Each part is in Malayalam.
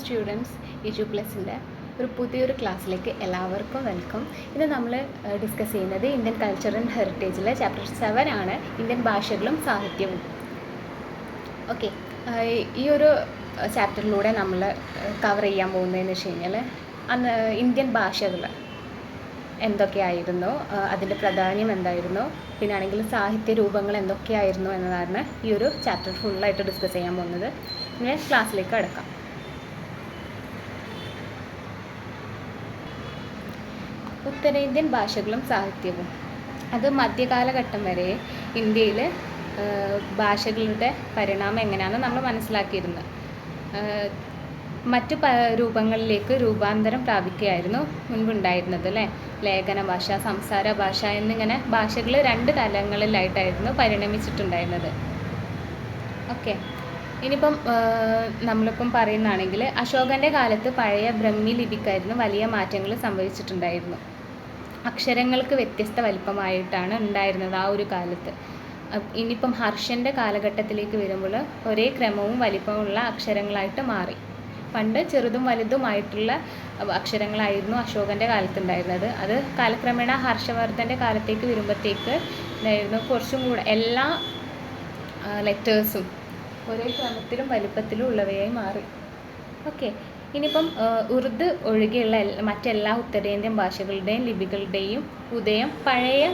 സ്റ്റുഡൻസ് EDU പ്ലസിൻ്റെ ഒരു പുതിയൊരു ക്ലാസ്സിലേക്ക് എല്ലാവർക്കും വെൽക്കം. ഇത് നമ്മൾ ഡിസ്കസ് ചെയ്യുന്നത് ഇന്ത്യൻ കൾച്ചർ ആൻഡ് ഹെറിറ്റേജിലെ ചാപ്റ്റർ 7 ആണ്, ഇന്ത്യൻ ഭാഷകളും സാഹിത്യവും. ഓക്കെ, ഈ ഒരു ചാപ്റ്ററിലൂടെ നമ്മൾ കവർ ചെയ്യാൻ പോകുന്നതെന്ന് വെച്ച് കഴിഞ്ഞാൽ ഇന്ത്യൻ ഭാഷകൾ എന്തൊക്കെയായിരുന്നു, അതിൻ്റെ പ്രാധാന്യം എന്തായിരുന്നു, പിന്നെ ആണെങ്കിൽ സാഹിത്യ രൂപങ്ങൾ എന്തൊക്കെയായിരുന്നു എന്നതാണ് ഈ ഒരു ചാപ്റ്റർ ഫുള്ളായിട്ട് ഡിസ്കസ് ചെയ്യാൻ പോകുന്നത്. ഇങ്ങനെ ക്ലാസ്സിലേക്ക് കടക്കാം. ഉത്തരേന്ത്യൻ ഭാഷകളും സാഹിത്യവും, അത് മധ്യകാലഘട്ടം വരെ ഇന്ത്യയിൽ ഭാഷകളുടെ പരിണാമം എങ്ങനെയാണെന്ന് നമ്മൾ മനസ്സിലാക്കിയിരുന്നു. മറ്റു രൂപങ്ങളിലേക്ക് രൂപാന്തരം പ്രാപിക്കുകയായിരുന്നു മുൻപുണ്ടായിരുന്നത് അല്ലേ. ലേഖന ഭാഷ, സംസാര ഭാഷ എന്നിങ്ങനെ ഭാഷകൾ 2 തലങ്ങളിലായിട്ടായിരുന്നു പരിണമിച്ചിട്ടുണ്ടായിരുന്നത്. ഓക്കെ, ഇനിയിപ്പം നമ്മളിപ്പം പറയുന്നതാണെങ്കിൽ അശോകൻ്റെ കാലത്ത് പഴയ ബ്രഹ്മി ലിപിക്കായിരുന്നു വലിയ മാറ്റങ്ങൾ സംഭവിച്ചിട്ടുണ്ടായിരുന്നു. അക്ഷരങ്ങൾക്ക് വ്യത്യസ്ത വലിപ്പമായിട്ടാണ് ഉണ്ടായിരുന്നത് ആ ഒരു കാലത്ത്. ഇനിയിപ്പം ഹർഷൻ്റെ കാലഘട്ടത്തിലേക്ക് വരുമ്പോൾ ഒരേ ക്രമവും വലിപ്പമുള്ള അക്ഷരങ്ങളായിട്ട് മാറി. പണ്ട് ചെറുതും വലുതുമായിട്ടുള്ള അക്ഷരങ്ങളായിരുന്നു അശോകൻ്റെ കാലത്തുണ്ടായിരുന്നത്. അത് കാലക്രമേണ ഹർഷവർദ്ധൻ്റെ കാലത്തേക്ക് വരുമ്പോഴത്തേക്ക് ഉണ്ടായിരുന്നു കുറച്ചും കൂടെ എല്ലാ ലെറ്റേഴ്സും ഒരേ ക്രമത്തിലും വലിപ്പത്തിലും ഉള്ളവയായി മാറി. ഓക്കെ, ഇനിയിപ്പം ഉറുദു ഒഴികെയുള്ള മറ്റെല്ലാ ഉത്തരേന്ത്യൻ ഭാഷകളുടെയും ലിപികളുടെയും ഉദയം പഴയ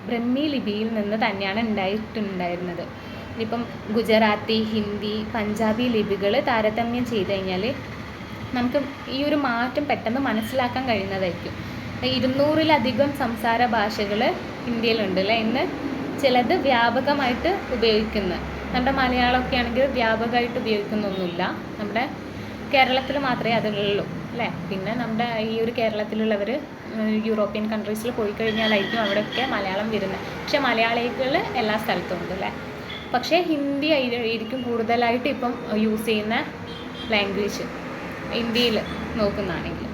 ബ്രഹ്മി ലിപിയിൽ നിന്ന് തന്നെയാണ് ഉണ്ടായിട്ടുണ്ടായിരുന്നത്. ഇനിയിപ്പം ഗുജറാത്തി, ഹിന്ദി, പഞ്ചാബി ലിപികൾ താരതമ്യം ചെയ്ത് കഴിഞ്ഞാൽ നമുക്ക് ഈ ഒരു മാറ്റം പെട്ടെന്ന് മനസ്സിലാക്കാൻ കഴിയുന്നതായിരിക്കും. 200-ലധികം സംസാര ഭാഷകൾ ഇന്ത്യയിലുണ്ട് അല്ലേ. ഇന്ന് ചിലത് വ്യാപകമായിട്ട് ഉപയോഗിക്കുന്നത്, നമ്മുടെ മലയാളമൊക്കെ ആണെങ്കിൽ വ്യാപകമായിട്ട് ഉപയോഗിക്കുന്നൊന്നുമില്ല. നമ്മുടെ കേരളത്തിൽ മാത്രമേ അതുള്ളൂ അല്ലേ. പിന്നെ നമ്മുടെ ഈ ഒരു കേരളത്തിലുള്ളവർ യൂറോപ്യൻ കൺട്രീസിൽ പോയി കഴിഞ്ഞാലായിരിക്കും അവിടെയൊക്കെ മലയാളം വരുന്നത്. പക്ഷെ മലയാളികൾ എല്ലാ സ്ഥലത്തും ഉണ്ട് അല്ലേ. പക്ഷേ ഹിന്ദി ആയിരിക്കും കൂടുതലായിട്ട് ഇപ്പം യൂസ് ചെയ്യുന്ന ലാംഗ്വേജ് ഇന്ത്യയിൽ നോക്കുന്നതാണെങ്കിൽ.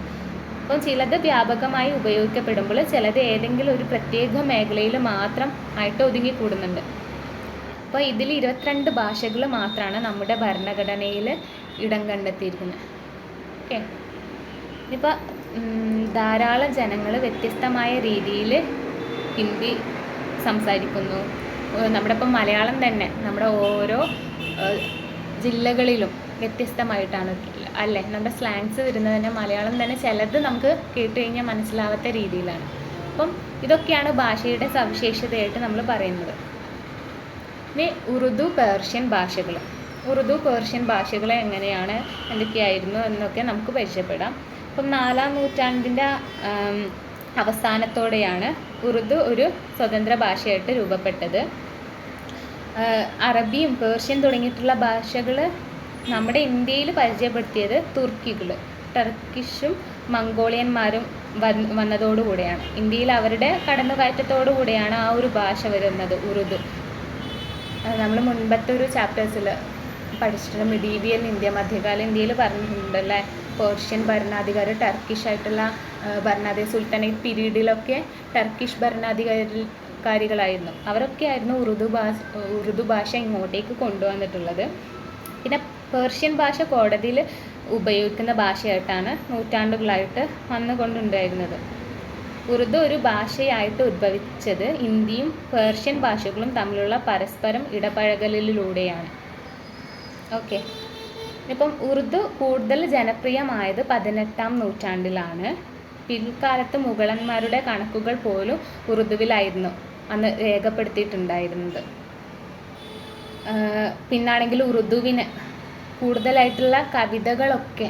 അപ്പം ചിലത് വ്യാപകമായി ഉപയോഗിക്കപ്പെടുമ്പോൾ ചിലത് ഏതെങ്കിലും ഒരു പ്രത്യേക മേഖലയിൽ മാത്രം ആയിട്ട് ഒതുങ്ങിക്കൂടുന്നുണ്ട്. അപ്പോൾ ഇതിൽ 22 ഭാഷകൾ മാത്രമാണ് നമ്മുടെ ഭരണഘടനയിൽ ഇടം കണ്ടെത്തിയിരിക്കുന്നത്. ഓക്കെ, ഇപ്പോൾ ധാരാളം ജനങ്ങൾ വ്യത്യസ്തമായ രീതിയിൽ ഹിന്ദി സംസാരിക്കുന്നു. നമ്മുടെ ഇപ്പം മലയാളം തന്നെ നമ്മുടെ ഓരോ ജില്ലകളിലും വ്യത്യസ്തമായിട്ടാണ് അല്ലേ. നമ്മുടെ സ്ലാങ്സ് വരുന്നത് തന്നെ മലയാളം തന്നെ ചിലത് നമുക്ക് കേട്ട് കഴിഞ്ഞാൽ മനസ്സിലാവാത്ത രീതിയിലാണ്. അപ്പം ഇതൊക്കെയാണ് ഭാഷയുടെ സവിശേഷതയായിട്ട് നമ്മൾ പറയുന്നത്. ഇനി ഉറുദു, പേർഷ്യൻ ഭാഷകൾ. ഉറുദു, പേർഷ്യൻ ഭാഷകൾ എങ്ങനെയാണ്, എന്തൊക്കെയായിരുന്നു എന്നൊക്കെ നമുക്ക് പരിചയപ്പെടാം. ഇപ്പം 4-ാം നൂറ്റാണ്ടിൻ്റെ അവസാനത്തോടെയാണ് ഉറുദു ഒരു സ്വതന്ത്ര ഭാഷയായിട്ട് രൂപപ്പെട്ടത്. അറബിയും പേർഷ്യൻ തുടങ്ങിയിട്ടുള്ള ഭാഷകൾ നമ്മുടെ ഇന്ത്യയിൽ പരിചയപ്പെടുത്തിയത് തുർക്കികൾ, ടർക്കിഷും മംഗോളിയന്മാരും വന്നതോടുകൂടെയാണ്. ഇന്ത്യയിൽ അവരുടെ കടന്നുകയറ്റത്തോടുകൂടെയാണ് ആ ഒരു ഭാഷ വരുന്നത്, ഉറുദു. നമ്മൾ മുൻപത്തെ ഒരു ചാപ്റ്റേഴ്സിൽ പഠിച്ചിട്ടുണ്ട്. മിഡീവിയൽ ഇന്ത്യ, മധ്യകാല ഇന്ത്യയിൽ പറഞ്ഞിട്ടുണ്ടല്ലേ. പേർഷ്യൻ ഭരണാധികാരി ടർക്കിഷ് ആയിട്ടുള്ള ഭരണാധികാരി, സുൽത്താനേറ്റ് പീരീഡിലൊക്കെ ടർക്കിഷ് ഭരണാധികാരികളായിരുന്നു. അവരൊക്കെ ആയിരുന്നു ഉറുദു ഭാഷ ഇങ്ങോട്ടേക്ക് കൊണ്ടുവന്നിട്ടുള്ളത്. പിന്നെ പേർഷ്യൻ ഭാഷ കോടതിയിൽ ഉപയോഗിക്കുന്ന ഭാഷയായിട്ടാണ് നൂറ്റാണ്ടുകളായിട്ട് വന്നുകൊണ്ടുണ്ടായിരുന്നത്. ഉറുദു ഒരു ഭാഷയായിട്ട് ഉദ്ഭവിച്ചത് ഇന്ത്യയും പേർഷ്യൻ ഭാഷകളും തമ്മിലുള്ള പരസ്പരം ഇടപഴകലിലൂടെയാണ്. ഓക്കെ, ഇപ്പം ഉറുദു കൂടുതൽ ജനപ്രിയമായത് 18-ാം നൂറ്റാണ്ടിലാണ്. പിൽക്കാലത്ത് മുഗളന്മാരുടെ കണക്കുകൾ പോലും ഉറുദുവിലായിരുന്നു അന്ന് രേഖപ്പെടുത്തിയിട്ടുണ്ടായിരുന്നത്. പിന്നാണെങ്കിൽ ഉറുദുവിന് കൂടുതലായിട്ടുള്ള കവിതകളൊക്കെ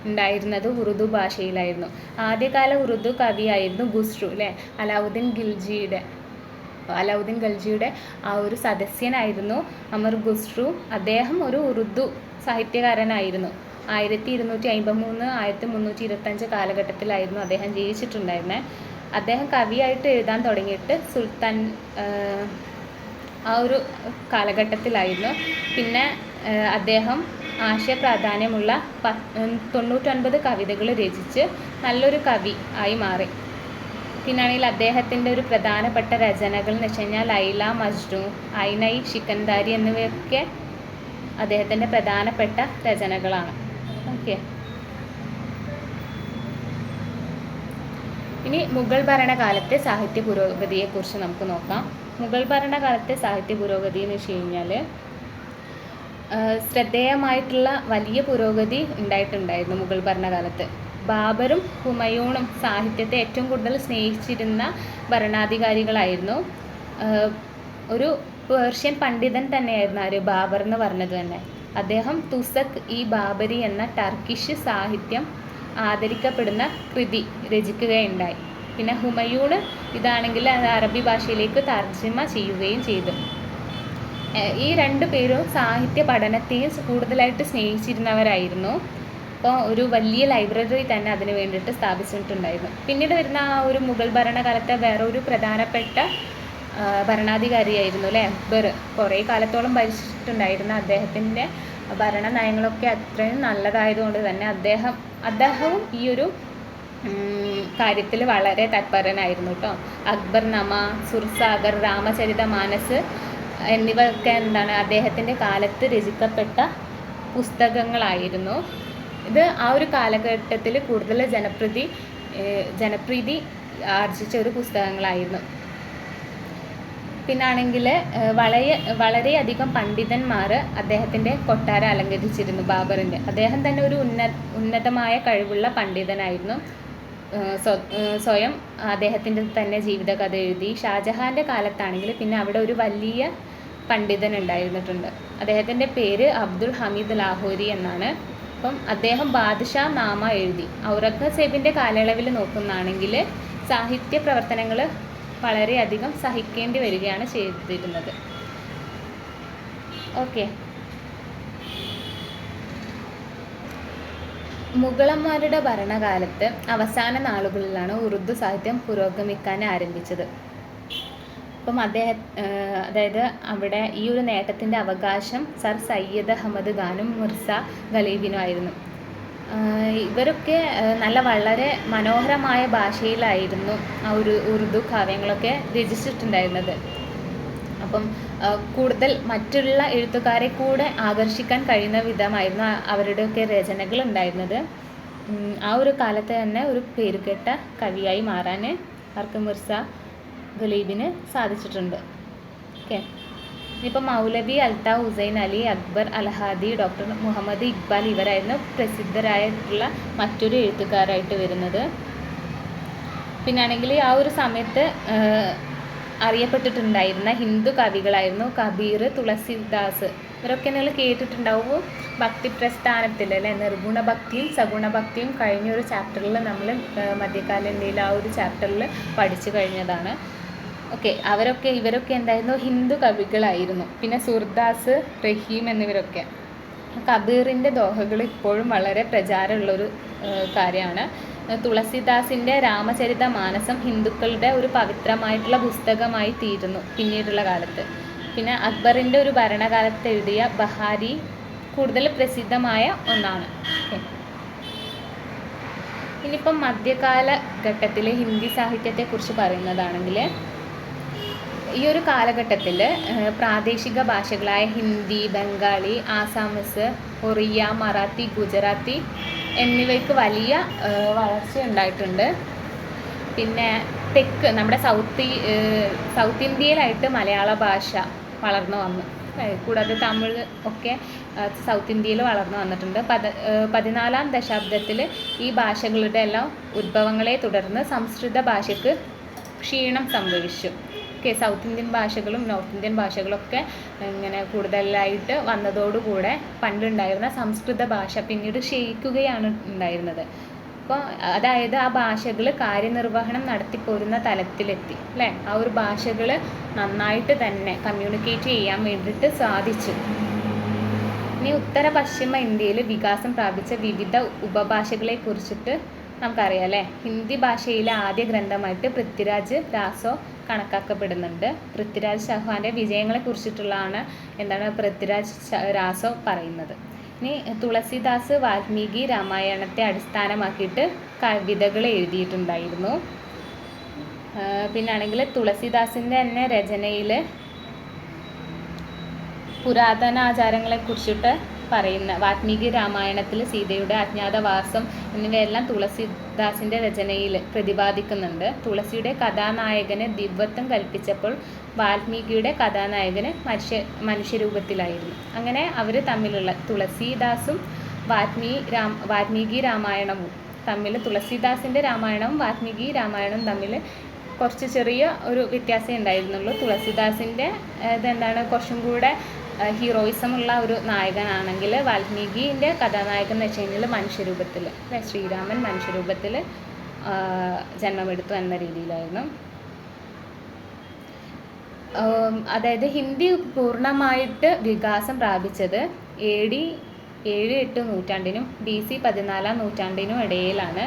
ഉണ്ടായിരുന്നത് ഉറുദു ഭാഷയിലായിരുന്നു. ആദ്യകാല ഉറുദു കവിയായിരുന്നു ഖുസ്രു അല്ലേ. അലാവുദ്ദീൻ ഖൽജിയുടെ ആ ഒരു സദസ്യനായിരുന്നു അമർ ഖുസ്രു. അദ്ദേഹം ഒരു ഉറുദു സാഹിത്യകാരനായിരുന്നു. 1253-1325 കാലഘട്ടത്തിലായിരുന്നു അദ്ദേഹം ജീവിച്ചിട്ടുണ്ടായിരുന്നത്. അദ്ദേഹം കവിയായിട്ട് എഴുതാൻ തുടങ്ങിയിട്ട് സുൽത്താൻ ആ ഒരു കാലഘട്ടത്തിലായിരുന്നു. പിന്നെ അദ്ദേഹം ആശയ പ്രാധാന്യമുള്ള 99 കവിതകൾ രചിച്ച് നല്ലൊരു കവി ആയി മാറി. പിന്നാണെങ്കിൽ അദ്ദേഹത്തിൻ്റെ ഒരു പ്രധാനപ്പെട്ട രചനകൾ എന്ന് വെച്ച് കഴിഞ്ഞാൽ ലൈല മജ്നു, ഐനൈ ഷിക്കൻദാരി എന്നിവയൊക്കെ അദ്ദേഹത്തിൻ്റെ പ്രധാനപ്പെട്ട രചനകളാണ്. ഓക്കെ. ഇനി മുഗൾ ഭരണകാലത്തെ സാഹിത്യ പുരോഗതിയെക്കുറിച്ച് നമുക്ക് നോക്കാം. മുഗൾ ഭരണകാലത്തെ സാഹിത്യ പുരോഗതി എന്ന് വെച്ച് കഴിഞ്ഞാൽ ശ്രദ്ധേയമായിട്ടുള്ള വലിയ പുരോഗതി ഉണ്ടായിട്ടുണ്ടായിരുന്നു മുഗൾ ഭരണകാലത്ത്. ബാബറും ഹുമയൂണും സാഹിത്യത്തെ ഏറ്റവും കൂടുതൽ സ്നേഹിച്ചിരുന്ന ഭരണാധികാരികളായിരുന്നു. ഒരു പേർഷ്യൻ പണ്ഡിതൻ തന്നെയായിരുന്നു ആര്, ബാബർ എന്ന് പറഞ്ഞത് തന്നെ. അദ്ദേഹം തുസക് ഇ ബാബരി എന്ന ടർക്കിഷ് സാഹിത്യം ആദരിക്കപ്പെടുന്ന കൃതി രചിക്കുകയുണ്ടായി. പിന്നെ ഹുമയൂണ് ഇതാണെങ്കിൽ അറബി ഭാഷയിലേക്ക് തർജ്ജിമ ചെയ്യുകയും ചെയ്തു. ഈ രണ്ടു പേരും സാഹിത്യ പഠനത്തെയും കൂടുതലായിട്ട് സ്നേഹിച്ചിരുന്നവരായിരുന്നു. അപ്പോൾ ഒരു വലിയ ലൈബ്രറി തന്നെ അതിന് വേണ്ടിയിട്ട് സ്ഥാപിച്ചിട്ടുണ്ടായിരുന്നു. പിന്നീട് വരുന്ന ആ ഒരു മുഗൾ ഭരണകാലത്തെ വേറൊരു പ്രധാനപ്പെട്ട ഭരണാധികാരിയായിരുന്നു അല്ലേ, അക്ബർ. കുറേ കാലത്തോളം ഭരിച്ചിട്ടുണ്ടായിരുന്ന അദ്ദേഹത്തിൻ്റെ ഭരണ നയങ്ങളൊക്കെ അത്രയും നല്ലതായതുകൊണ്ട് തന്നെ അദ്ദേഹവും ഈ ഒരു കാര്യത്തിൽ വളരെ തത്പരനായിരുന്നു കേട്ടോ. അക്ബർനാമ, സുർസാഗർ, രാമചരിതമാനസ് എന്നിവയൊക്കെ അദ്ദേഹത്തിൻ്റെ കാലത്ത് രചിക്കപ്പെട്ട പുസ്തകങ്ങളായിരുന്നു. ഇത് ആ ഒരു കാലഘട്ടത്തിൽ കൂടുതൽ ജനപ്രീതി ആർജിച്ച ഒരു പുസ്തകങ്ങളായിരുന്നു. പിന്നാണെങ്കിൽ വളരെയധികം പണ്ഡിതന്മാർ അദ്ദേഹത്തിൻ്റെ കൊട്ടാരം അലങ്കരിച്ചിരുന്നു ബാബറിൻ്റെ. അദ്ദേഹം തന്നെ ഒരു ഉന്നതമായ കഴിവുള്ള പണ്ഡിതനായിരുന്നു. സ്വയം അദ്ദേഹത്തിൻ്റെ തന്നെ ജീവിതകഥ എഴുതി. ഷാജഹാൻ്റെ കാലത്താണെങ്കിൽ പിന്നെ അവിടെ ഒരു വലിയ പണ്ഡിതൻ ഉണ്ടായിരുന്നിട്ടുണ്ട്. അദ്ദേഹത്തിൻ്റെ പേര് അബ്ദുൾ ഹമീദ് ലാഹോരി എന്നാണ്. അപ്പം അദ്ദേഹം ബാദ്ഷാ നാമ എഴുതി. ഔറംഗസേബിൻ്റെ കാലയളവിൽ നോക്കുന്നതാണെങ്കിൽ സാഹിത്യ പ്രവർത്തനങ്ങൾ വളരെയധികം സഹിക്കേണ്ടി വരികയാണ് ചെയ്തിരുന്നത്. ഓക്കെ. മുഗളന്മാരുടെ ഭരണകാലത്ത് അവസാന നാളുകളിലാണ് ഉറുദു സാഹിത്യം പുരോഗമിക്കാൻ ആരംഭിച്ചത്. അപ്പം അതായത് അവിടെ ഈ ഒരു നേട്ടത്തിൻ്റെ അവകാശം സർ സയ്യദ് അഹമ്മദ് ഖാനും മിർസ ഖലീബിനും ആയിരുന്നു. ഇവരൊക്കെ വളരെ മനോഹരമായ ഭാഷയിലായിരുന്നു ആ ഒരു ഉറുദു കാവ്യങ്ങളൊക്കെ രചിച്ചിട്ടുണ്ടായിരുന്നത്. അപ്പം കൂടുതൽ മറ്റുള്ള എഴുത്തുകാരെ കൂടെ ആകർഷിക്കാൻ കഴിയുന്ന വിധമായിരുന്നു അവരുടെയൊക്കെ രചനകൾ ഉണ്ടായിരുന്നത്. ആ ഒരു കാലത്ത് തന്നെ ഒരു പേരുകേട്ട കവിയായി മാറാൻ മിർസ ഖലീബിന് സാധിച്ചിട്ടുണ്ട്. ഓക്കെ. ഇപ്പം മൗലവി അൽതാഫ് ഹുസൈൻ അലി, അക്ബർ അൽഹാദി, ഡോക്ടർ മുഹമ്മദ് ഇക്ബാൽ ഇവരായിരുന്നു പ്രസിദ്ധരായിട്ടുള്ള മറ്റൊരു എഴുത്തുകാരായിട്ട് വരുന്നത്. പിന്നാണെങ്കിൽ ആ ഒരു സമയത്ത് അറിയപ്പെട്ടിട്ടുണ്ടായിരുന്ന ഹിന്ദു കവികളായിരുന്നു കബീർ, തുളസിദാസ്. ഇവരൊക്കെ നിങ്ങൾ കേട്ടിട്ടുണ്ടാവും ഭക്തി പ്രസ്ഥാനത്തിൽ അല്ലേ. നിർഗുണ ഭക്തിയും സഗുണ ഭക്തിയും കഴിഞ്ഞൊരു ചാപ്റ്ററിൽ നമ്മൾ മധ്യകാല ഇന്ത്യയിൽ ആ ഒരു ചാപ്റ്ററിൽ പഠിച്ചു കഴിഞ്ഞതാണ്. ഓക്കെ. ഇവരൊക്കെ എന്തായിരുന്നു, ഹിന്ദു കവികളായിരുന്നു. പിന്നെ സൂർദാസ്, റഹീം എന്നിവരൊക്കെ. കബീറിൻ്റെ ദോഹകൾ ഇപ്പോഴും വളരെ പ്രചാരമുള്ളൊരു കാര്യമാണ്. തുളസിദാസിൻ്റെ രാമചരിതമാനസം ഹിന്ദുക്കളുടെ ഒരു പവിത്രമായിട്ടുള്ള പുസ്തകമായി തീരുന്നു പിന്നീടുള്ള കാലത്ത്. പിന്നെ അക്ബറിൻ്റെ ഒരു ഭരണകാലത്ത് എഴുതിയ ബഹാരി കൂടുതൽ പ്രസിദ്ധമായ ഒന്നാണ്. ഇനിയിപ്പം മധ്യകാലഘട്ടത്തിലെ ഹിന്ദി സാഹിത്യത്തെക്കുറിച്ച് പറയുന്നതാണെങ്കിൽ ഈ ഒരു കാലഘട്ടത്തിൽ പ്രാദേശിക ഭാഷകളായ ഹിന്ദി, ബംഗാളി, ആസാമീസ്, ഒറിയ, മറാത്തി, ഗുജറാത്തി എന്നിവയ്ക്ക് വലിയ വളർച്ച ഉണ്ടായിട്ടുണ്ട്. പിന്നെ നമ്മുടെ സൗത്ത് ഇന്ത്യയിലായിട്ട് മലയാള ഭാഷ വളർന്നു വന്നു. കൂടാതെ തമിഴ് ഒക്കെ സൗത്ത് ഇന്ത്യയിൽ വളർന്നു വന്നിട്ടുണ്ട്. 14ാം ദശാബ്ദത്തിൽ ഈ ഭാഷകളുടെ എല്ലാം ഉദ്ഭവങ്ങളെ തുടർന്ന് സംസ്കൃത ഭാഷയ്ക്ക് ക്ഷീണം സംഭവിച്ചു. സൗത്ത് ഇന്ത്യൻ ഭാഷകളും നോർത്ത് ഇന്ത്യൻ ഭാഷകളൊക്കെ ഇങ്ങനെ കൂടുതലായിട്ട് വന്നതോടുകൂടെ പണ്ടുണ്ടായിരുന്ന സംസ്കൃത ഭാഷ പിന്നീട് ക്ഷയിക്കുകയാണ് ഉണ്ടായിരുന്നത്. അപ്പോൾ അതായത് ആ ഭാഷകൾ കാര്യനിർവഹണം നടത്തിപ്പോരുന്ന തലത്തിലെത്തി അല്ലേ. ആ ഒരു ഭാഷകൾ നന്നായിട്ട് തന്നെ കമ്മ്യൂണിക്കേറ്റ് ചെയ്യാൻ വേണ്ടിയിട്ട് സാധിച്ചു. ഇനി ഉത്തര പശ്ചിമ ഇന്ത്യയിൽ വികാസം പ്രാപിച്ച വിവിധ ഉപഭാഷകളെ കുറിച്ചിട്ട് നമുക്കറിയാം അല്ലേ. ഹിന്ദി ഭാഷയിലെ ആദ്യ ഗ്രന്ഥമായിട്ട് പൃഥ്വിരാജ് രാസോ കണക്കാക്കപ്പെടുന്നുണ്ട്. പൃഥ്വിരാജ് ചൗഹാൻ്റെ വിജയങ്ങളെ കുറിച്ചിട്ടുള്ളതാണ് പൃഥ്വിരാജ് രാസോ പറയുന്നത്. ഇനി തുളസിദാസ് വാൽമീകി രാമായണത്തെ അടിസ്ഥാനമാക്കിയിട്ട് കവിതകൾ എഴുതിയിട്ടുണ്ടായിരുന്നു. പിന്നാണെങ്കിൽ തുളസിദാസിൻ്റെ തന്നെ രചനയിൽ പുരാതന ആചാരങ്ങളെ കുറിച്ചിട്ട് പറയുന്ന വാൽമീകി രാമായണത്തിൽ സീതയുടെ അജ്ഞാതവാസം എന്നിവയെല്ലാം തുളസീദാസിൻ്റെ രചനയിൽ പ്രതിപാദിക്കുന്നുണ്ട്. തുളസിയുടെ കഥാനായകന് ദിവ്യത്വം കൽപ്പിച്ചപ്പോൾ വാൽമീകിയുടെ കഥാനായകന് മനുഷ്യരൂപത്തിലായിരുന്നു. അങ്ങനെ അവർ തമ്മിലുള്ള തുളസീദാസും വാൽമീകി രാമായണവും തമ്മിൽ, തുളസീദാസിൻ്റെ രാമായണവും വാൽമീകി രാമായണവും തമ്മിൽ കുറച്ച് ചെറിയ ഒരു വ്യത്യാസമേ ഉണ്ടായിരുന്നുള്ളൂ. തുളസീദാസിൻ്റെ ഇതെന്താണ്, കുറച്ചും കൂടെ ഹീറോയിസമുള്ള ഒരു നായകനാണെങ്കിൽ വാൽമീകിൻ്റെ കഥാനായകൻ എന്ന് വെച്ച് കഴിഞ്ഞാൽ മനുഷ്യരൂപത്തിൽ, ശ്രീരാമൻ മനുഷ്യരൂപത്തിൽ ജന്മമെടുത്തു എന്ന രീതിയിലായിരുന്നു. അതായത് ഹിന്ദി പൂർണ്ണമായിട്ട് വികാസം പ്രാപിച്ചത് AD 7-8 നൂറ്റാണ്ടിനും BC 14-ാം നൂറ്റാണ്ടിനും ഇടയിലാണ്.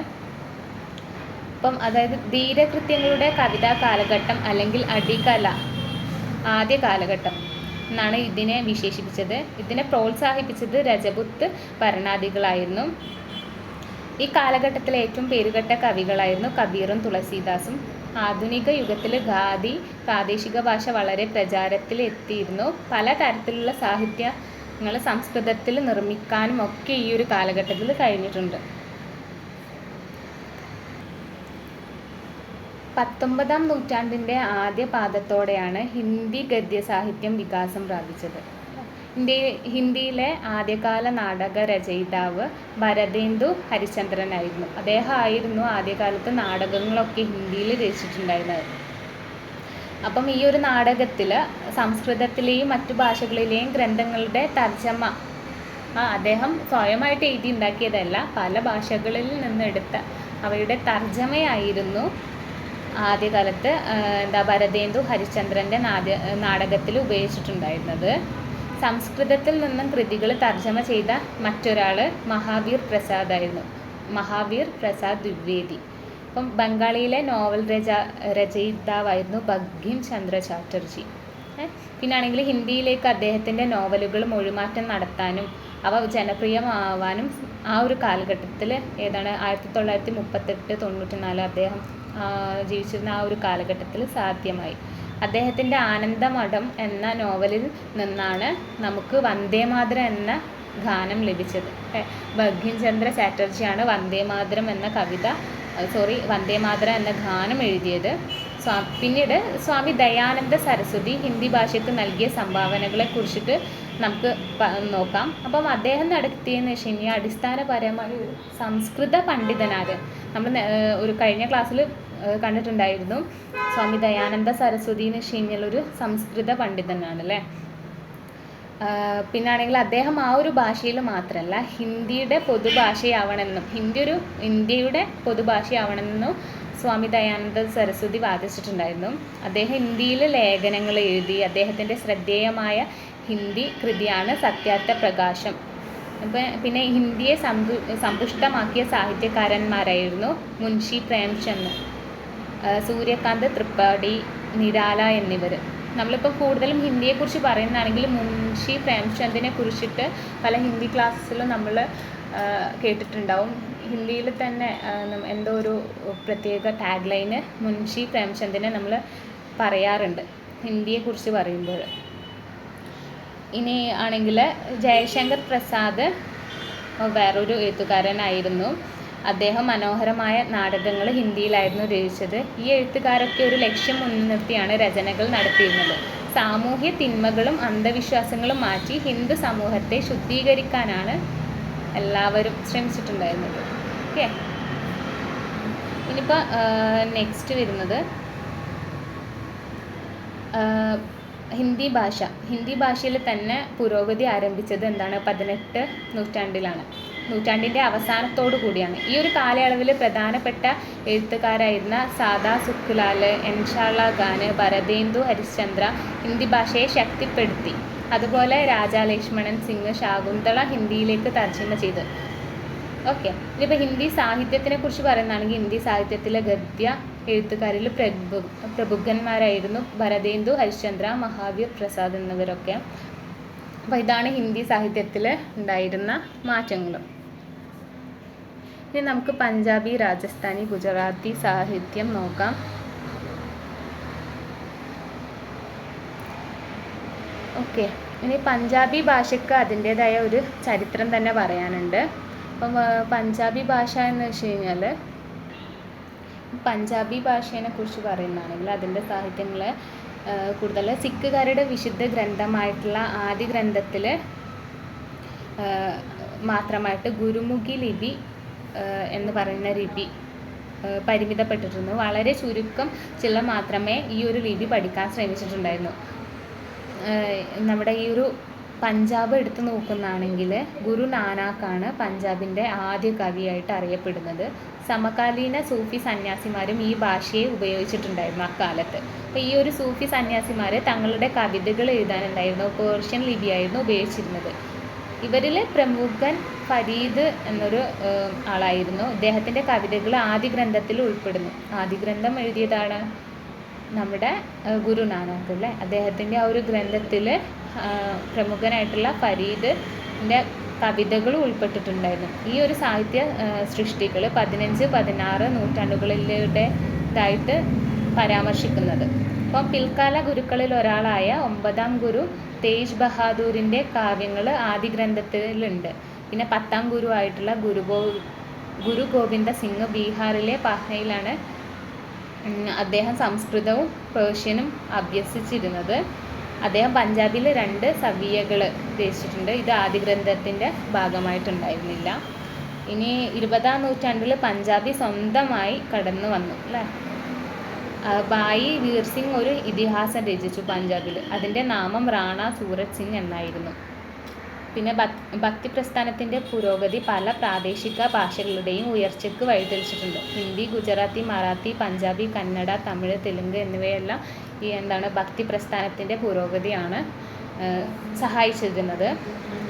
അപ്പം അതായത് ധീരകൃത്യങ്ങളുടെ കവിതാ കാലഘട്ടം അല്ലെങ്കിൽ അടികല ആദ്യ കാലഘട്ടം എന്നാണ് ഇതിനെ വിശേഷിപ്പിച്ചത്. ഇതിനെ പ്രോത്സാഹിപ്പിച്ചത് രജപുത്ത് ഭരണാധികളായിരുന്നു. ഈ കാലഘട്ടത്തിലെ ഏറ്റവും പേരുകെട്ട കവികളായിരുന്നു കബീറും തുളസീദാസും. ആധുനിക യുഗത്തിൽ ഖാദി പ്രാദേശിക ഭാഷ വളരെ പ്രചാരത്തിൽ എത്തിയിരുന്നു. പല തരത്തിലുള്ള സാഹിത്യങ്ങൾ സംസ്കൃതത്തിൽ നിർമ്മിക്കാനും ഒക്കെ ഈ ഒരു കാലഘട്ടത്തിൽ കഴിഞ്ഞിട്ടുണ്ട്. 19-ാം നൂറ്റാണ്ടിൻ്റെ ആദ്യ പാദത്തോടെയാണ് ഹിന്ദി ഗദ്യസാഹിത്യം വികാസം പ്രാപിച്ചത്. ഹിന്ദിയിലെ ആദ്യകാല നാടക രചയിതാവ് ഭരതേന്ദു ഹരിശ്ചന്ദ്രനായിരുന്നു. അദ്ദേഹമായിരുന്നു ആദ്യകാലത്ത് നാടകങ്ങളൊക്കെ ഹിന്ദിയിൽ രചിച്ചിട്ടുണ്ടായിരുന്നത്. അപ്പം ഈ ഒരു നാടകത്തിൽ സംസ്കൃതത്തിലെയും മറ്റു ഭാഷകളിലെയും ഗ്രന്ഥങ്ങളുടെ തർജ്ജമ അദ്ദേഹം സ്വയമായിട്ട് എഴുതി ഉണ്ടാക്കിയതല്ല, പല ഭാഷകളിൽ നിന്നെടുത്ത അവയുടെ തർജ്ജമയായിരുന്നു ആദ്യകാലത്ത് ഭരതേന്ദു ഹരിശ്ചന്ദ്രൻ്റെ നാടകത്തിൽ ഉപയോഗിച്ചിട്ടുണ്ടായിരുന്നത്. സംസ്കൃതത്തിൽ നിന്നും കൃതികൾ തർജ്ജമ ചെയ്ത മറ്റൊരാൾ മഹാവീർ പ്രസാദ് ആയിരുന്നു, മഹാവീർ പ്രസാദ് ദ്വിവേദി. അപ്പം ബംഗാളിയിലെ നോവൽ രചയിതാവായിരുന്നു ബങ്കിം ചന്ദ്ര ചാറ്റർജി. പിന്നാണെങ്കിൽ ഹിന്ദിയിലേക്ക് അദ്ദേഹത്തിൻ്റെ നോവലുകൾ മൊഴിമാറ്റം നടത്താനും അവ ജനപ്രിയമാവാനും ആ ഒരു കാലഘട്ടത്തിൽ ഏതാണ് 1938-94 അദ്ദേഹം ജീവിച്ചിരുന്ന ആ ഒരു കാലഘട്ടത്തിൽ സാധ്യമായി. അദ്ദേഹത്തിൻ്റെ ആനന്ദമഠം എന്ന നോവലിൽ നിന്നാണ് നമുക്ക് വന്ദേമാതരം എന്ന ഗാനം ലഭിച്ചത്. ബങ്കിം ചന്ദ്ര ചാറ്റർജിയാണ് വന്ദേമാതരം എന്ന വന്ദേമാതരം എന്ന ഗാനം എഴുതിയത്. പിന്നീട് സ്വാമി ദയാനന്ദ സരസ്വതി ഹിന്ദി ഭാഷയ്ക്ക് നൽകിയ സംഭാവനകളെ കുറിച്ചിട്ട് നമുക്ക് നോക്കാം. അപ്പം അദ്ദേഹം നടത്തിയെന്ന് വെച്ച് കഴിഞ്ഞാൽ അടിസ്ഥാനപരമായി ഒരു സംസ്കൃത പണ്ഡിതനാണ്. നമ്മൾ ഒരു കഴിഞ്ഞ ക്ലാസ്സിൽ കണ്ടിട്ടുണ്ടായിരുന്നു. സ്വാമി ദയാനന്ദ സരസ്വതി എന്ന് വെച്ച് കഴിഞ്ഞാൽ ഒരു സംസ്കൃത പണ്ഡിതനാണ് അല്ലേ. പിന്നാണെങ്കിൽ അദ്ദേഹം ആ ഒരു ഭാഷയിൽ മാത്രമല്ല ഹിന്ദിയുടെ പൊതുഭാഷയാവണമെന്നും ഇന്ത്യയുടെ പൊതുഭാഷയാവണമെന്നും സ്വാമി ദയാനന്ദ സരസ്വതി വാദിച്ചിട്ടുണ്ടായിരുന്നു. അദ്ദേഹം ഹിന്ദിയിൽ ലേഖനങ്ങൾ എഴുതി. അദ്ദേഹത്തിൻ്റെ ശ്രദ്ധേയമായ ഹിന്ദി കൃതിയാണ് സത്യാർത്ഥ പ്രകാശം. പിന്നെ ഹിന്ദിയെ സമ്പുഷ്ടമാക്കിയ സാഹിത്യകാരന്മാരായിരുന്നു മുൻഷി പ്രേംചന്ദ്, സൂര്യകാന്ത് ത്രിപാഠി, നിരാല എന്നിവർ. നമ്മളിപ്പോൾ കൂടുതലും ഹിന്ദിയെക്കുറിച്ച് പറയുന്നതാണെങ്കിൽ മുൻഷി പ്രേംചന്ദിനെ കുറിച്ചിട്ട് പല ഹിന്ദി ക്ലാസ്സിലും നമ്മൾ കേട്ടിട്ടുണ്ടാവും. ഹിന്ദിയിൽ തന്നെ എന്തോ ഒരു പ്രത്യേക ടാഗ് ലൈന് മുൻഷി പ്രേംചന്ദിനെ നമ്മൾ പറയാറുണ്ട് ഹിന്ദിയെക്കുറിച്ച് പറയുമ്പോൾ. ഇനി ആണെങ്കിൽ ജയശങ്കർ പ്രസാദ് വേറൊരു എഴുത്തുകാരനായിരുന്നു. അദ്ദേഹം മനോഹരമായ നാടകങ്ങൾ ഹിന്ദിയിലായിരുന്നു രചിച്ചത്. ഈ എഴുത്തുകാരൊക്കെ ഒരു ലക്ഷ്യം മുൻനിർത്തിയാണ് രചനകൾ നടത്തിയിരുന്നത്. സാമൂഹ്യ തിന്മകളും അന്ധവിശ്വാസങ്ങളും മാറ്റി ഹിന്ദു സമൂഹത്തെ ശുദ്ധീകരിക്കാനാണ് എല്ലാവരും ശ്രമിച്ചിട്ടുണ്ടായിരുന്നത്. ഓക്കെ, ഇനിയിപ്പോൾ നെക്സ്റ്റ് വരുന്നത് ഹിന്ദി ഭാഷ. ഹിന്ദി ഭാഷയിൽ തന്നെ പുരോഗതി ആരംഭിച്ചത് 18 നൂറ്റാണ്ടിലാണ്. നൂറ്റാണ്ടിൻ്റെ അവസാനത്തോടു കൂടിയാണ്. ഈ ഒരു കാലയളവിൽ പ്രധാനപ്പെട്ട എഴുത്തുകാരായിരുന്ന സാദാ സുഖ്ലാൽ, എൻഷാള്ള ഖാൻ, ഭരതേന്ദു ഹരിശ്ചന്ദ്ര ഹിന്ദി ഭാഷയെ ശക്തിപ്പെടുത്തി. അതുപോലെ രാജാ ലക്ഷ്മണൻ സിംഗ് ശാകുന്തള ഹിന്ദിയിലേക്ക് തർജ്ജമ ചെയ്തു. ഓക്കെ, ഇതിപ്പോൾ ഹിന്ദി സാഹിത്യത്തിനെ കുറിച്ച് പറയുന്നതാണെങ്കിൽ ഹിന്ദി സാഹിത്യത്തിലെ ഗദ്യ എഴുത്തുകാരിൽ പ്രമുഖന്മാരായിരുന്നു ഭരതേന്ദു ഹരിശ്ചന്ദ്ര, മഹാവീർ പ്രസാദ് എന്നിവരൊക്കെ. അപ്പോൾ ഇതാണ് ഹിന്ദി സാഹിത്യത്തിൽ ഉണ്ടായിരുന്ന മാറ്റങ്ങൾ. ഇനി നമുക്ക് പഞ്ചാബി, രാജസ്ഥാനി, ഗുജറാത്തി സാഹിത്യം നോക്കാം. ഓക്കെ, ഇനി പഞ്ചാബി ഭാഷയ്ക്ക് അതിൻ്റേതായ ഒരു ചരിത്രം തന്നെ പറയാനുണ്ട്. അപ്പം പഞ്ചാബി ഭാഷ എന്ന് വെച്ച് കഴിഞ്ഞാൽ, പഞ്ചാബി ഭാഷയെ കുറിച്ച് പറയുന്നതാണെങ്കിൽ അതിൻ്റെ സാഹിത്യങ്ങൾ കൂടുതൽ സിഖുകാരുടെ വിശുദ്ധ ഗ്രന്ഥമായിട്ടുള്ള ആദ്യ ഗ്രന്ഥത്തിൽ മാത്രമായിട്ട് ഗുരുമുഖി ലിപി എന്ന് പറയുന്ന ലിപി പരിമിതപ്പെട്ടിരുന്നു. വളരെ ചുരുക്കം ചിലർ മാത്രമേ ഈ ഒരു ലിപി പഠിക്കാൻ ശ്രമിച്ചിട്ടുണ്ടായിരുന്നു. നമ്മുടെ ഈ ഒരു പഞ്ചാബ് എടുത്തു നോക്കുന്നതാണെങ്കിൽ ഗുരു നാനാക്കാണ് പഞ്ചാബിൻ്റെ ആദ്യ കവിയായിട്ട് അറിയപ്പെടുന്നത്. സമകാലീന സൂഫി സന്യാസിമാരും ഈ ഭാഷയെ ഉപയോഗിച്ചിട്ടുണ്ടായിരുന്നു അക്കാലത്ത്. അപ്പോൾ ഈ ഒരു സൂഫി സന്യാസിമാർ തങ്ങളുടെ കവിതകൾ എഴുതാനുണ്ടായിരുന്നു പേർഷ്യൻ ലിപിയായിരുന്നു ഉപയോഗിച്ചിരുന്നത്. ഇവരിൽ പ്രമുഖൻ ഫരീദ് എന്നൊരു ആളായിരുന്നു. ഇദ്ദേഹത്തിൻ്റെ കവിതകൾ ആദ്യ ഗ്രന്ഥത്തിൽ ഉൾപ്പെടുന്നു. ആദ്യ ഗ്രന്ഥം എഴുതിയതാണ് നമ്മുടെ ഗുരു നാനാക്ക് അല്ലേ. അദ്ദേഹത്തിൻ്റെ ആ ഒരു ഗ്രന്ഥത്തിൽ പ്രമുഖനായിട്ടുള്ള ഫരീദിൻ്റെ കവിതകൾ ഉൾപ്പെട്ടിട്ടുണ്ടായിരുന്നു. ഈ ഒരു സാഹിത്യ സൃഷ്ടികൾ 15-16 നൂറ്റാണ്ടുകളിലുടേതായിട്ട് പരാമർശിക്കുന്നത്. അപ്പം പിൽക്കാല ഗുരുക്കളിൽ ഒരാളായ 9ാം ഗുരു തേജ് ബഹാദൂറിൻ്റെ കാവ്യങ്ങൾ ആദ്യ ഗ്രന്ഥത്തിലുണ്ട്. പിന്നെ 10ാം ഗുരു ആയിട്ടുള്ള ഗുരു ഗോവിന്ദ സിംഗ് ബീഹാറിലെ പാറ്റ്നയിലാണ് അദ്ദേഹം സംസ്കൃതവും പേർഷ്യനും അഭ്യസിച്ചിരുന്നത്. അദ്ദേഹം പഞ്ചാബിൽ 2 സവിയകൾ രചിച്ചിട്ടുണ്ട്. ഇത് ആദ്യ ഗ്രന്ഥത്തിൻ്റെ ഭാഗമായിട്ടുണ്ടായിരുന്നില്ല. ഇനി 20ാം നൂറ്റാണ്ടിൽ പഞ്ചാബി സ്വന്തമായി കടന്നു വന്നു അല്ലേ. ഭായി വീർ സിംഗ് ഒരു ഇതിഹാസം രചിച്ചു പഞ്ചാബിൽ. അതിൻ്റെ നാമം റാണ സൂരജ് സിംഗ് എന്നായിരുന്നു. പിന്നെ ഭക്തി പ്രസ്ഥാനത്തിൻ്റെ പുരോഗതി പല പ്രാദേശിക ഭാഷകളുടെയും ഉയർച്ചയ്ക്ക് വഴിതെളിച്ചിട്ടുണ്ട്. ഹിന്ദി, ഗുജറാത്തി, മറാത്തി, പഞ്ചാബി, കന്നഡ, തമിഴ്, തെലുങ്ക് എന്നിവയെല്ലാം ഈ ഭക്തി പ്രസ്ഥാനത്തിൻ്റെ പുരോഗതിയാണ് സഹായിച്ചിരുന്നത്.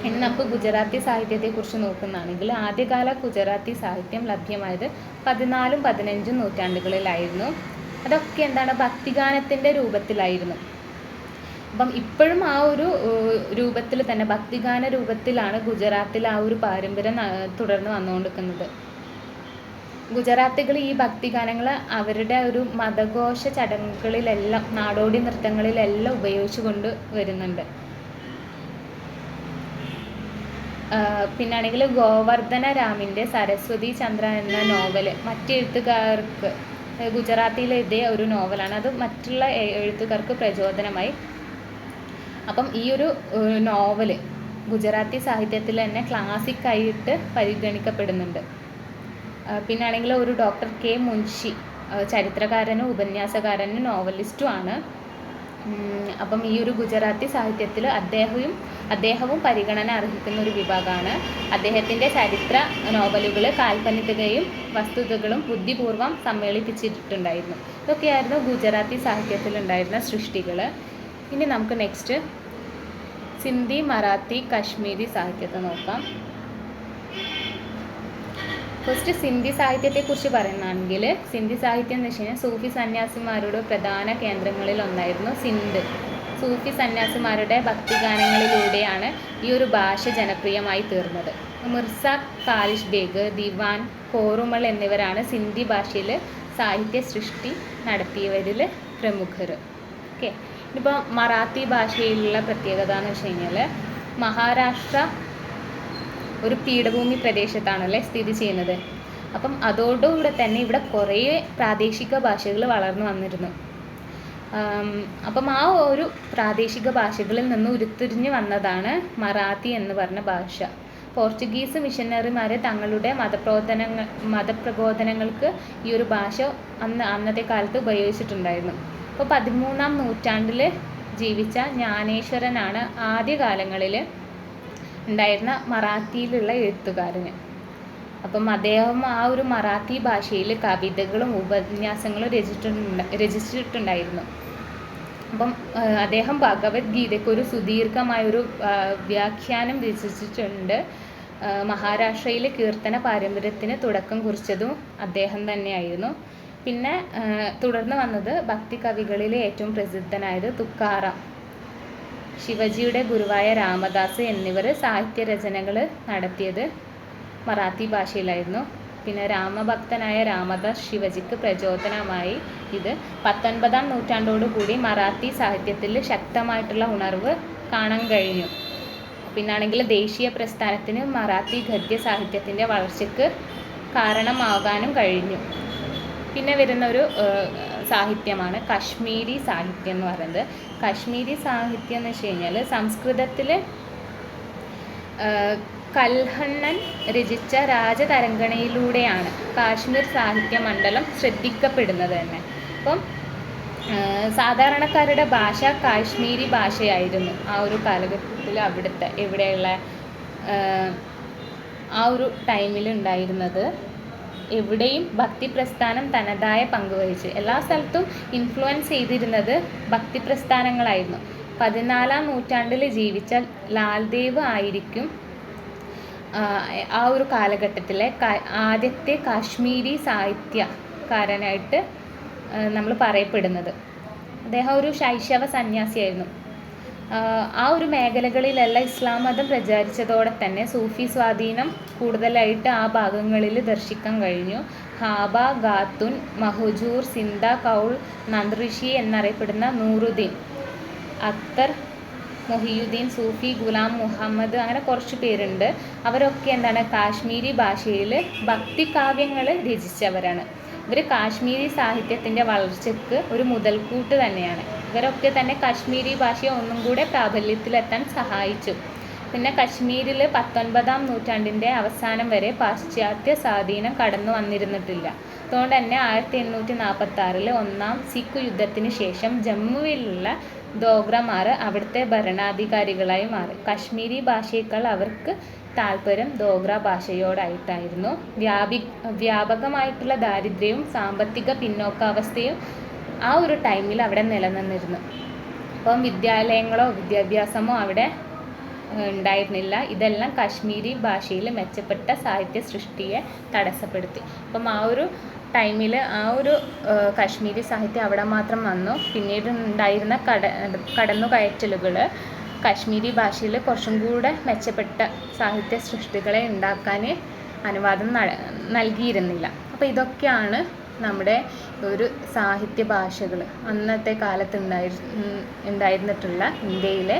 ഇനി നമുക്ക് ഗുജറാത്തി സാഹിത്യത്തെക്കുറിച്ച് നോക്കുന്നതാണെങ്കിൽ ആദ്യകാല ഗുജറാത്തി സാഹിത്യം ലഭ്യമായത് 14-15 നൂറ്റാണ്ടുകളിലായിരുന്നു. അതൊക്കെ ഭക്തിഗാനത്തിൻ്റെ രൂപത്തിലായിരുന്നു. അപ്പം ഇപ്പോഴും ആ ഒരു രൂപത്തിൽ തന്നെ ഭക്തിഗാന രൂപത്തിലാണ് ഗുജറാത്തിൽ ആ ഒരു പാരമ്പര്യം തുടർന്ന് വന്നുകൊണ്ടിരിക്കുന്നത്. ഗുജറാത്തികൾ ഈ ഭക്തിഗാനങ്ങൾ അവരുടെ ഒരു മതഘോഷ ചടങ്ങുകളിലെല്ലാം നാടോടി നൃത്തങ്ങളിലെല്ലാം ഉപയോഗിച്ചു കൊണ്ട് വരുന്നുണ്ട്. പിന്നാണെങ്കിൽ ഗോവർദ്ധന രാമിൻ്റെ സരസ്വതി ചന്ദ്ര എന്ന നോവൽ മറ്റെഴുത്തുകാർക്ക് ഗുജറാത്തിയിൽ എഴുതിയ ഒരു നോവലാണ്. അത് മറ്റുള്ള എഴുത്തുകാർക്ക് പ്രചോദനമായി. അപ്പം ഈ ഒരു നോവൽ ഗുജറാത്തി സാഹിത്യത്തിൽ തന്നെ ക്ലാസിക്കായിട്ട് പരിഗണിക്കപ്പെടുന്നുണ്ട്. പിന്നാണെങ്കിൽ ഒരു ഡോക്ടർ കെ മുൻഷി ചരിത്രകാരനും ഉപന്യാസകാരനും നോവലിസ്റ്റുമാണ്. അപ്പം ഈ ഒരു ഗുജറാത്തി സാഹിത്യത്തിൽ അദ്ദേഹവും പരിഗണന അർഹിക്കുന്ന ഒരു വിഭാഗമാണ്. അദ്ദേഹത്തിൻ്റെ ചരിത്ര നോവലുകൾ കാൽപ്പനികതയും വസ്തുതകളും ബുദ്ധിപൂർവ്വം സമ്മേളിപ്പിച്ചിട്ടുണ്ടായിരുന്നു. ഇതൊക്കെയായിരുന്നു ഗുജറാത്തി സാഹിത്യത്തിലുണ്ടായിരുന്ന സൃഷ്ടികൾ. ഇനി നമുക്ക് നെക്സ്റ്റ് സിന്ധി, മറാത്തി, കശ്മീരി സാഹിത്യത്തെ നോക്കാം. ഫസ്റ്റ് സിന്ധി സാഹിത്യത്തെക്കുറിച്ച് പറയുകയാണെങ്കിൽ സിന്ധി സാഹിത്യം എന്ന് വെച്ച് കഴിഞ്ഞാൽ സൂഫി സന്യാസിമാരുടെ പ്രധാന കേന്ദ്രങ്ങളിൽ ഒന്നായിരുന്നു സിന്ധ്. സൂഫി സന്യാസിമാരുടെ ഭക്തിഗാനങ്ങളിലൂടെയാണ് ഈ ഒരു ഭാഷ ജനപ്രിയമായി തീർന്നത്. മിർസ കാലിഷ് ബേഗ്, ദിവാൻ, കോറുമൾ എന്നിവരാണ് സിന്ധി ഭാഷയിൽ സാഹിത്യ സൃഷ്ടി നടത്തിയവരിൽ പ്രമുഖർ. ഓക്കെ. ഇപ്പോൾ മറാത്തി ഭാഷയിലുള്ള പ്രത്യേകത എന്ന് വെച്ച് കഴിഞ്ഞാൽ മഹാരാഷ്ട്ര ഒരു പീഠഭൂമി പ്രദേശത്താണല്ലേ സ്ഥിതി ചെയ്യുന്നത്. അപ്പം അതോടുകൂടെ തന്നെ ഇവിടെ കുറേ പ്രാദേശിക ഭാഷകൾ വളർന്നു വന്നിരുന്നു. അപ്പം ആ ഒരു പ്രാദേശിക ഭാഷകളിൽ നിന്ന് ഉരുത്തിരിഞ്ഞു വന്നതാണ് മറാത്തി എന്ന് പറഞ്ഞ ഭാഷ. പോർച്ചുഗീസ് മിഷനറിമാർ തങ്ങളുടെ മതപ്രബോധനങ്ങൾക്ക് ഈ ഒരു ഭാഷ അന്നത്തെ കാലത്ത് ഉപയോഗിച്ചിട്ടുണ്ടായിരുന്നു. അപ്പോൾ 13ാം നൂറ്റാണ്ടിൽ ജീവിച്ച ജ്ഞാനേശ്വരനാണ് ആദ്യകാലങ്ങളിൽ ഉണ്ടായിരുന്ന മറാത്തിയിലുള്ള എഴുത്തുകാരന്. അപ്പം അദ്ദേഹം ആ ഒരു മറാത്തി ഭാഷയിൽ കവിതകളും ഉപന്യാസങ്ങളും രചിച്ചിട്ടുണ്ടായിരുന്നു. അപ്പം അദ്ദേഹം ഭഗവത്ഗീതയ്ക്ക് ഒരു സുദീർഘമായൊരു വ്യാഖ്യാനം രചിച്ചിട്ടുണ്ട്. മഹാരാഷ്ട്രയിലെ കീർത്തന പാരമ്പര്യത്തിന് തുടക്കം കുറിച്ചതും അദ്ദേഹം തന്നെയായിരുന്നു. പിന്നെ തുടർന്ന് വന്നത് ഭക്തി കവികളിലെ ഏറ്റവും പ്രസിദ്ധനായത് തുക്കാറാം, ശിവജിയുടെ ഗുരുവായ രാമദാസ് എന്നിവർ സാഹിത്യരചനകൾ നടത്തിയത് മറാത്തി ഭാഷയിലായിരുന്നു. പിന്നെ രാമഭക്തനായ രാമദാസ് ശിവജിക്ക് പ്രചോദനമായി. ഇത് 19ാം നൂറ്റാണ്ടോടുകൂടി മറാത്തി സാഹിത്യത്തിൽ ശക്തമായിട്ടുള്ള ഉണർവ് കാണാൻ കഴിഞ്ഞു. പിന്നാണെങ്കിൽ ദേശീയ പ്രസ്ഥാനത്തിന് മറാത്തി ഗദ്യ സാഹിത്യത്തിൻ്റെ വളർച്ചയ്ക്ക് കാരണമാകാനും കഴിഞ്ഞു. പിന്നെ വരുന്ന ഒരു സാഹിത്യമാണ് കശ്മീരി സാഹിത്യം എന്ന് പറയുന്നത്. കശ്മീരി സാഹിത്യം എന്ന് വെച്ച് കഴിഞ്ഞാൽ സംസ്കൃതത്തിൽ കൽഹണ്ണൻ രചിച്ച രാജതരംഗണയിലൂടെയാണ് കാശ്മീർ സാഹിത്യ മണ്ഡലം ശ്രദ്ധിക്കപ്പെടുന്നത് തന്നെ. അപ്പം സാധാരണക്കാരുടെ ഭാഷ കാശ്മീരി ഭാഷയായിരുന്നു ആ ഒരു കാലഘട്ടത്തിൽ അവിടുത്തെ ഇവിടെയുള്ള ആ ഒരു ടൈമിൽ ഉണ്ടായിരുന്നത്. എവിടെയും ഭക്തി പ്രസ്ഥാനം തനതായ പങ്കുവഹിച്ചു. എല്ലാ സ്ഥലത്തും ഇൻഫ്ലുവൻസ് ചെയ്തിരുന്നത് ഭക്തി പ്രസ്ഥാനങ്ങളായിരുന്നു. 14-ാം നൂറ്റാണ്ടിൽ ജീവിച്ച ലാൽദേവ് ആയിരിക്കും ആ ഒരു കാലഘട്ടത്തിലെ ആദ്യത്തെ കാശ്മീരി സാഹിത്യകാരനായിട്ട് നമ്മൾ പറയപ്പെടുന്നത്. അദ്ദേഹം ഒരു ശൈശവ സന്യാസിയായിരുന്നു. ആ ഒരു മേഖലകളിലെല്ലാം ഇസ്ലാം മതം പ്രചാരിച്ചതോടെ തന്നെ സൂഫി സ്വാധീനം കൂടുതലായിട്ട് ആ ഭാഗങ്ങളിൽ ദർശിക്കാൻ കഴിഞ്ഞു. ഹാബ, ഖാത്തുൻ, മഹജൂർ, സിന്ധ, കൗൾ, നന്ദ്രിഷി എന്നറിയപ്പെടുന്ന നൂറുദ്ദീൻ, അക്തർ, മൊഹിയുദ്ദീൻ, സൂഫി, ഗുലാം മുഹമ്മദ്, അങ്ങനെ കുറച്ച് പേരുണ്ട്. അവരൊക്കെ എന്താണ് കാശ്മീരി ഭാഷയിൽ ഭക്തികാവ്യങ്ങൾ രചിച്ചവരാണ്. ഇവർ കാശ്മീരി സാഹിത്യത്തിൻ്റെ വളർച്ചയ്ക്ക് ഒരു മുതൽക്കൂട്ട് തന്നെയാണ്. ഇവരൊക്കെ തന്നെ കാശ്മീരി ഭാഷയെ ഒന്നും കൂടെ പ്രാബല്യത്തിലെത്താൻ സഹായിച്ചു. പിന്നെ കശ്മീരിൽ 19-ാം നൂറ്റാണ്ടിൻ്റെ അവസാനം വരെ പാശ്ചാത്യ സ്വാധീനം കടന്നു വന്നിരുന്നിട്ടില്ല. അതുകൊണ്ട് തന്നെ 1846 ഒന്നാം സിഖ് യുദ്ധത്തിന് ശേഷം ജമ്മുവിലുള്ള ദോഗ്രമാർ അവിടുത്തെ ഭരണാധികാരികളായി മാറി. കശ്മീരി ഭാഷയേക്കാൾ അവർക്ക് താല്പര്യം ദോഗ്ര ഭാഷയോടായിട്ടായിരുന്നു. വ്യാപകമായിട്ടുള്ള ദാരിദ്ര്യവും സാമ്പത്തിക പിന്നോക്കാവസ്ഥയും ആ ഒരു ടൈമിൽ അവിടെ നിലനിന്നിരുന്നു. അപ്പം വിദ്യാലയങ്ങളോ വിദ്യാഭ്യാസമോ അവിടെ ഉണ്ടായിരുന്നില്ല. ഇതെല്ലാം കാശ്മീരി ഭാഷയിൽ മെച്ചപ്പെട്ട സാഹിത്യ സൃഷ്ടിയെ തടസ്സപ്പെടുത്തി. അപ്പം ആ ഒരു ടൈമിൽ ആ ഒരു കാശ്മീരി സാഹിത്യം അവിടെ മാത്രം വന്നു. പിന്നീട് ഉണ്ടായിരുന്ന കടന്നുകയറ്റലുകൾ കാശ്മീരി ഭാഷയിൽ കുറച്ചും കൂടെ മെച്ചപ്പെട്ട സാഹിത്യ സൃഷ്ടികളെ ഉണ്ടാക്കാൻ അനുവാദം നൽകിയിരുന്നില്ല. അപ്പോൾ ഇതൊക്കെയാണ് നമ്മുടെ ഒരു സാഹിത്യ ഭാഷകൾ അന്നത്തെ കാലത്ത് ഉണ്ടായിരുന്നിട്ടുള്ള ഇന്ത്യയിലെ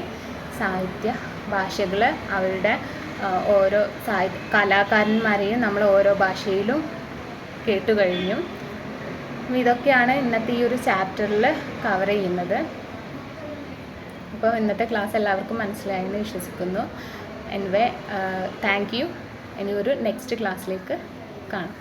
സാഹിത്യ ഭാഷകൾ. അവരുടെ ഓരോ കലാകാരന്മാരെയും നമ്മൾ ഓരോ ഭാഷയിലും കേട്ടു കഴിഞ്ഞു. ഇതൊക്കെയാണ് ഇന്നത്തെ ഈ ഒരു ചാപ്റ്ററിൽ കവർ ചെയ്യുന്നത്. അപ്പോൾ ഇന്നത്തെ ക്ലാസ് എല്ലാവർക്കും മനസ്സിലായെന്ന് വിശ്വസിക്കുന്നു. Anyway thank you. ഇനി ഒരു നെക്സ്റ്റ് ക്ലാസ്സിലേക്ക് കാണാം.